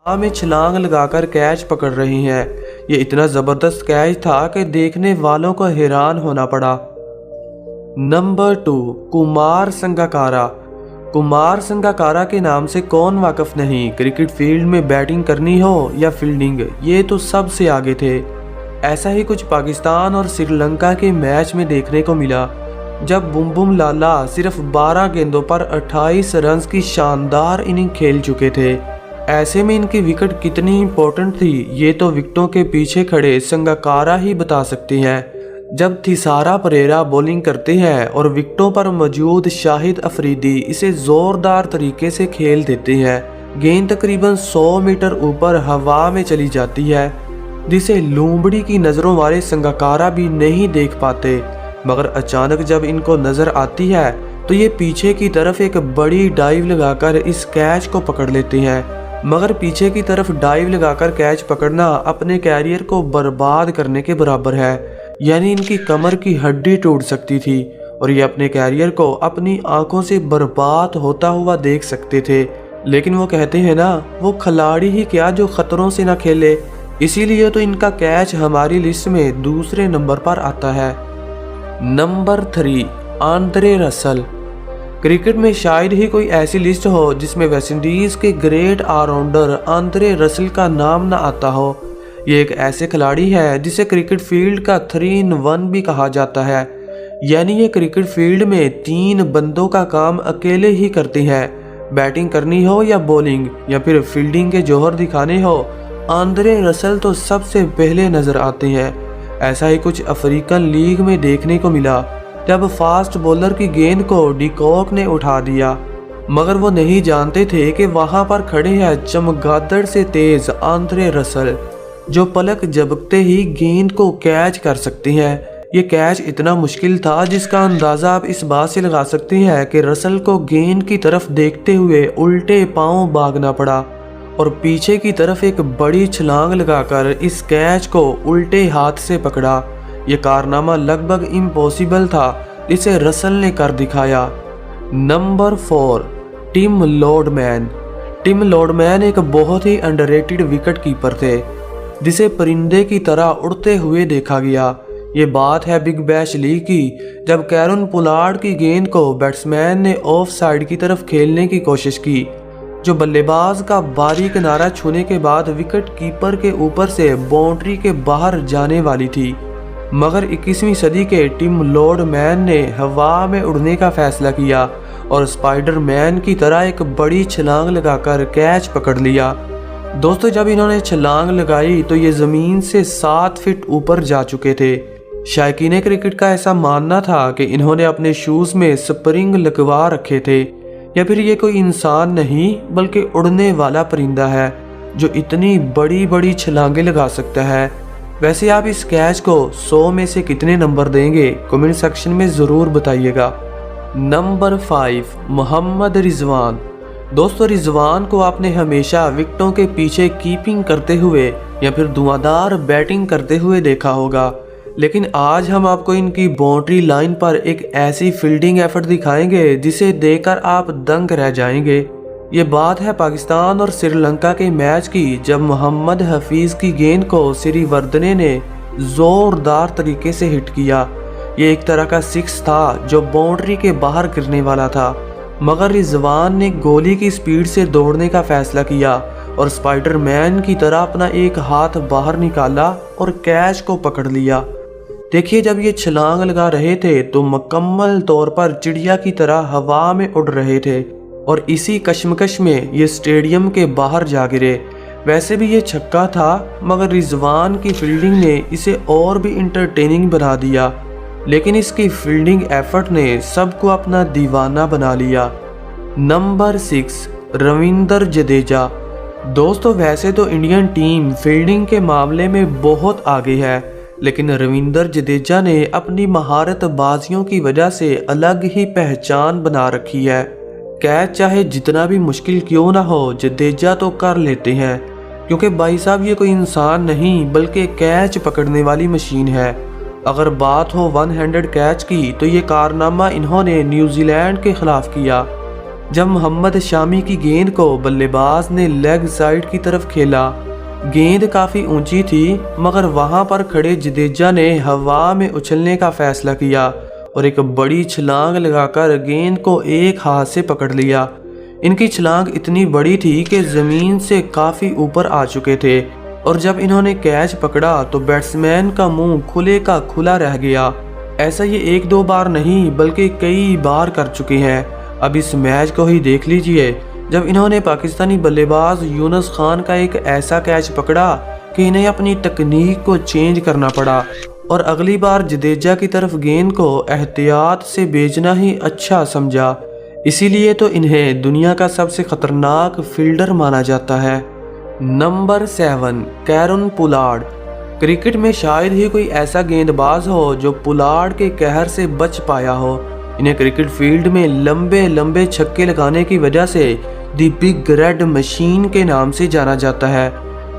में छलांग लगाकर कैच पकड़ रही हैं। ये इतना ज़बरदस्त कैच था कि देखने वालों को हैरान होना पड़ा। नंबर 2, कुमार संगकारा। कुमार संगकारा के नाम से कौन वाकिफ नहीं। क्रिकेट फील्ड में बैटिंग करनी हो या फील्डिंग, ये तो सबसे आगे थे। ऐसा ही कुछ पाकिस्तान और श्रीलंका के मैच में देखने को मिला, जब बुम बुम लाला सिर्फ 12 गेंदों पर 28 रन की शानदार इनिंग खेल चुके थे। ऐसे में इनकी विकेट कितनी इंपॉर्टेंट थी, ये तो विकेटों के पीछे खड़े संगकारा ही बता सकते हैं। जब थिसारा परेरा बॉलिंग करते हैं और विकेटों पर मौजूद शाहिद अफरीदी इसे जोरदार तरीके से खेल देते हैं, गेंद तकरीबन 100 मीटर ऊपर हवा में चली जाती है, जिसे लूंबड़ी की नज़रों वाले संगकारा भी नहीं देख पाते। मगर अचानक जब इनको नज़र आती है तो ये पीछे की तरफ एक बड़ी डाइव लगाकर इस कैच को पकड़ लेते हैं। मगर पीछे की तरफ डाइव लगाकर कैच पकड़ना अपने कैरियर को बर्बाद करने के बराबर है, यानी इनकी कमर की हड्डी टूट सकती थी और ये अपने कैरियर को अपनी आंखों से बर्बाद होता हुआ देख सकते थे। लेकिन वो कहते हैं ना, वो खिलाड़ी ही क्या जो खतरों से ना खेले। इसीलिए तो इनका कैच हमारी लिस्ट में दूसरे नंबर पर आता है। Number 3, Andre Russell. क्रिकेट में शायद ही कोई ऐसी लिस्ट हो जिसमें वेस्टइंडीज के ग्रेट ऑलराउंडर आंद्रे रसल का नाम ना आता हो। ये एक ऐसे खिलाड़ी है जिसे क्रिकेट फील्ड का 3 in 1 भी कहा जाता है, यानी ये क्रिकेट फील्ड में 3 बंदों का काम अकेले ही करते हैं। बैटिंग करनी हो या बॉलिंग या फिर फील्डिंग के जौहर दिखाने हो, आंद्रे रसल तो सबसे पहले नजर आते हैं। ऐसा ही कुछ अफ्रीकन लीग में देखने को मिला, जब फास्ट बॉलर की गेंद को डिकॉक ने उठा दिया, मगर वो नहीं जानते थे कि वहां पर खड़े हैं चमगादड़ से तेज आंद्रे रसल, जो पलक झपकते ही गेंद को कैच कर सकते हैं। ये कैच इतना मुश्किल था जिसका अंदाज़ा आप इस बात से लगा सकते हैं कि रसल को गेंद की तरफ देखते हुए उल्टे पांव भागना पड़ा और पीछे की तरफ एक बड़ी छलांग लगाकर इस कैच को उल्टे हाथ से पकड़ा। ये कारनामा लगभग इम्पॉसिबल था, इसे रसल ने कर दिखाया। Number 4, Tim Lordman. Tim Lordman एक बहुत ही अंडररेटेड विकेट कीपर थे, जिसे परिंदे की तरह उड़ते हुए देखा गया। ये बात है बिग बैश लीग की, जब कैरन पोलार्ड की गेंद को बैट्समैन ने ऑफ साइड की तरफ खेलने की कोशिश की, जो बल्लेबाज का बारी किनारा छूने के बाद विकेट कीपर के ऊपर से बाउंड्री के बाहर जाने वाली थी। मगर 21वीं सदी के टिम लॉर्डमैन ने हवा में उड़ने का फैसला किया और स्पाइडरमैन की तरह एक बड़ी छलांग लगाकर कैच पकड़ लिया। दोस्तों, जब इन्होंने छलांग लगाई तो ये ज़मीन से 7 फीट ऊपर जा चुके थे। शायकीन क्रिकेट का ऐसा मानना था कि इन्होंने अपने शूज़ में स्प्रिंग लगवा रखे थे, या फिर ये कोई इंसान नहीं बल्कि उड़ने वाला परिंदा है जो इतनी बड़ी बड़ी छलांगे लगा सकता है। वैसे आप इस कैच को 100 में से कितने नंबर देंगे, कमेंट सेक्शन में ज़रूर बताइएगा। नंबर 5, मोहम्मद रिजवान। दोस्तों, रिजवान को आपने हमेशा विकेटों के पीछे कीपिंग करते हुए या फिर धुआंधार बैटिंग करते हुए देखा होगा, लेकिन आज हम आपको इनकी बाउंड्री लाइन पर एक ऐसी फील्डिंग एफर्ट दिखाएंगे जिसे देखकर आप दंग रह जाएंगे। ये बात है पाकिस्तान और श्रीलंका के मैच की, जब मोहम्मद हफीज़ की गेंद को श्रीवर्धने ने जोरदार तरीके से हिट किया। ये एक तरह का 6 था जो बाउंड्री के बाहर गिरने वाला था, मगर रिजवान ने गोली की स्पीड से दौड़ने का फैसला किया और स्पाइडरमैन की तरह अपना एक हाथ बाहर निकाला और कैच को पकड़ लिया। देखिए, जब ये छलांग लगा रहे थे तो मुकम्मल तौर पर चिड़िया की तरह हवा में उड़ रहे थे और इसी कश्मकश में ये स्टेडियम के बाहर जा गिरे। वैसे भी ये छक्का था, मगर रिजवान की फील्डिंग ने इसे और भी इंटरटेनिंग बना दिया, लेकिन इसकी फील्डिंग एफर्ट ने सबको अपना दीवाना बना लिया। नंबर 6, रविंद्र जडेजा। दोस्तों, वैसे तो इंडियन टीम फील्डिंग के मामले में बहुत आगे है, लेकिन रविंद्र जडेजा ने अपनी महारत बाजियों की वजह से अलग ही पहचान बना रखी है। कैच चाहे जितना भी मुश्किल क्यों ना हो, जडेजा तो कर लेते हैं, क्योंकि भाई साहब ये कोई इंसान नहीं बल्कि कैच पकड़ने वाली मशीन है। अगर बात हो 1 हैंडेड कैच की, तो ये कारनामा इन्होंने न्यूजीलैंड के खिलाफ किया। जब मोहम्मद शामी की गेंद को बल्लेबाज ने लेग साइड की तरफ खेला। गेंद काफ़ी ऊंची थी, मगर वहां पर खड़े जडेजा ने हवा में उछलने का फैसला किया और एक बड़ी छलांग लगाकर गेंद को एक हाथ से पकड़ लिया। इनकी छलांग इतनी बड़ी थी कि ज़मीन से काफ़ी ऊपर आ चुके थे और जब इन्होंने कैच पकड़ा तो बैट्समैन का मुंह खुले का खुला रह गया। ऐसा ये एक दो बार नहीं बल्कि कई बार कर चुके हैं। अब इस मैच को ही देख लीजिए, जब इन्होंने पाकिस्तानी बल्लेबाज यूनुस खान का एक ऐसा कैच पकड़ा कि इन्हें अपनी तकनीक को चेंज करना पड़ा और अगली बार जडेजा की तरफ गेंद को एहतियात से भेजना ही अच्छा समझा। इसीलिए तो इन्हें दुनिया का सबसे खतरनाक फील्डर माना जाता है। Number 7, Kieron Pollard. क्रिकेट में शायद ही कोई ऐसा गेंदबाज हो जो पोलार्ड के कहर से बच पाया हो। इन्हें क्रिकेट फील्ड में लंबे लंबे छक्के लगाने की वजह से दी बिग रेड मशीन के नाम से जाना जाता है।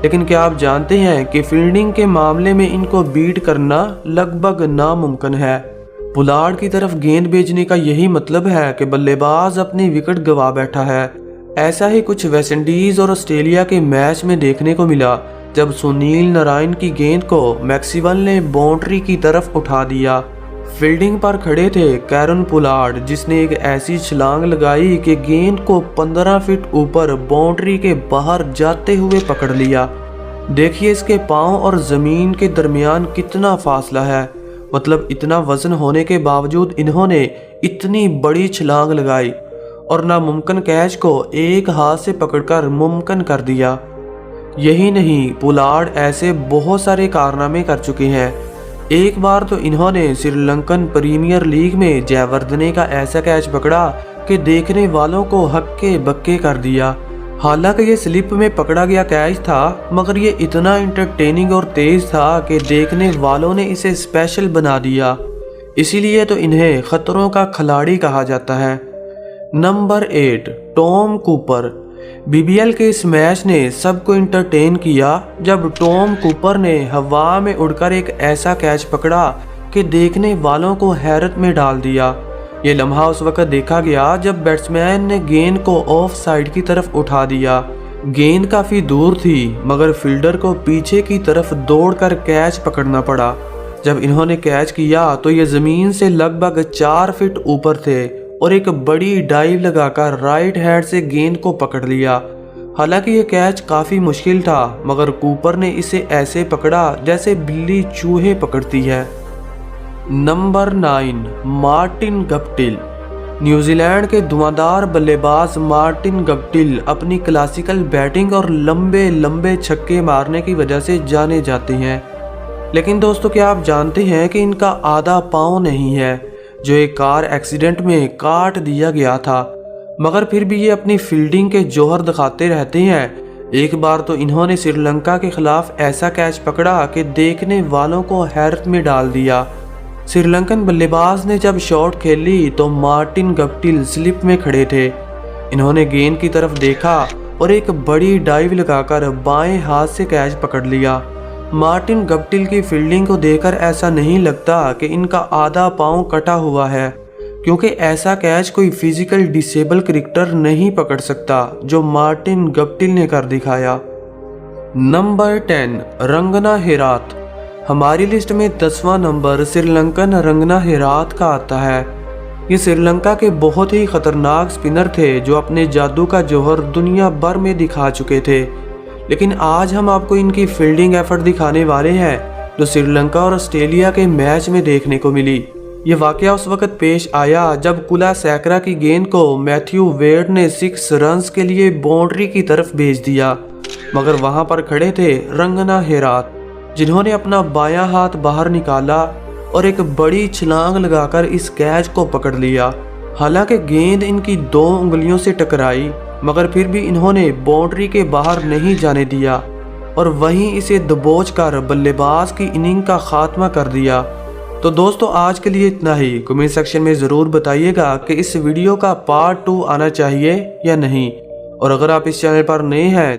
लेकिन क्या आप जानते हैं कि फील्डिंग के मामले में इनको बीट करना लगभग नामुमकिन है। पोलार्ड की तरफ गेंद भेजने का यही मतलब है कि बल्लेबाज अपनी विकेट गंवा बैठा है। ऐसा ही कुछ वेस्टइंडीज और ऑस्ट्रेलिया के मैच में देखने को मिला, जब सुनील नारायण की गेंद को मैक्सवेल ने बाउंड्री की तरफ उठा दिया। फील्डिंग पर खड़े थे कैरन पोलार्ड, जिसने एक ऐसी छलांग लगाई कि गेंद को 15 फीट ऊपर बाउंड्री के बाहर जाते हुए पकड़ लिया। देखिए इसके पांव और जमीन के दरमियान कितना फासला है, मतलब इतना वजन होने के बावजूद इन्होंने इतनी बड़ी छलांग लगाई और नामुमकिन कैच को एक हाथ से पकड़कर मुमकिन कर दिया। यही नहीं, पोलार्ड ऐसे बहुत सारे कारनामे कर चुके हैं। एक बार तो इन्होंने श्रीलंकन प्रीमियर लीग में जयवर्धने का ऐसा कैच पकड़ा कि देखने वालों को हक्के बक्के कर दिया। हालांकि ये स्लिप में पकड़ा गया कैच था, मगर ये इतना इंटरटेनिंग और तेज था कि देखने वालों ने इसे स्पेशल बना दिया। इसीलिए तो इन्हें खतरों का खिलाड़ी कहा जाता है। Number 8, Tom Cooper. बीबीएल के इस मैच ने सबको इंटरटेन किया जब टॉम कूपर ने हवा में उड़कर एक ऐसा कैच पकड़ा कि देखने वालों को हैरत में डाल दिया। ये लम्हा उस वक्त देखा गया जब बैट्समैन ने गेंद को ऑफ साइड की तरफ उठा दिया। गेंद काफ़ी दूर थी, मगर फील्डर को पीछे की तरफ दौड़कर कैच पकड़ना पड़ा। जब इन्होंने कैच किया तो ये ज़मीन से लगभग 4 फीट ऊपर थे और एक बड़ी डाइव लगाकर राइट हैंड से गेंद को पकड़ लिया। हालांकि ये कैच काफ़ी मुश्किल था, मगर कूपर ने इसे ऐसे पकड़ा जैसे बिल्ली चूहे पकड़ती है। Number 9, Martin Guptill. न्यूजीलैंड के धुआंधार बल्लेबाज मार्टिन गप्टिल अपनी क्लासिकल बैटिंग और लंबे लंबे छक्के मारने की वजह से जाने जाते हैं। लेकिन दोस्तों, क्या आप जानते हैं कि इनका आधा पाँव नहीं है, जो एक कार एक्सीडेंट में काट दिया गया था, मगर फिर भी ये अपनी फील्डिंग के जौहर दिखाते रहते हैं। एक बार तो इन्होंने श्रीलंका के खिलाफ ऐसा कैच पकड़ा कि देखने वालों को हैरत में डाल दिया। श्रीलंकन बल्लेबाज ने जब शॉट खेली तो मार्टिन गप्टिल स्लिप में खड़े थे। इन्होंने गेंद की तरफ देखा और एक बड़ी डाइव लगाकर बाएं हाथ से कैच पकड़ लिया। मार्टिन गप्टिल की फील्डिंग को देखकर ऐसा नहीं लगता कि इनका आधा पाँव कटा हुआ है, क्योंकि ऐसा कैच कोई फिजिकल डिसेबल क्रिकेटर नहीं पकड़ सकता जो मार्टिन गप्टिल ने कर दिखाया। नंबर 10, रंगना हेराथ। हमारी लिस्ट में 10वां नंबर श्रीलंकन रंगना हेराथ का आता है। ये श्रीलंका के बहुत ही खतरनाक स्पिनर थे जो अपने जादू का जौहर दुनिया भर में दिखा चुके थे। लेकिन आज हम आपको इनकी फील्डिंग एफर्ट दिखाने वाले हैं जो श्रीलंका और ऑस्ट्रेलिया के मैच में देखने को मिली। ये वाकया उस वक्त पेश आया जब कुलशेखर की गेंद को मैथ्यू वेड ने 6 रन्स के लिए बाउंड्री की तरफ भेज दिया, मगर वहां पर खड़े थे रंगना हेराथ, जिन्होंने अपना बायां हाथ बाहर निकाला और एक बड़ी छलांग लगाकर इस कैच को पकड़ लिया। हालांकि गेंद इनकी 2 उंगलियों से टकराई, मगर फिर भी इन्होंने बाउंड्री के बाहर नहीं जाने दिया और वहीं इसे दबोच कर बल्लेबाज की इनिंग का खात्मा कर दिया। तो दोस्तों, आज के लिए इतना ही। कमेंट सेक्शन में ज़रूर बताइएगा कि इस वीडियो का पार्ट 2 आना चाहिए या नहीं। और अगर आप इस चैनल पर नए हैं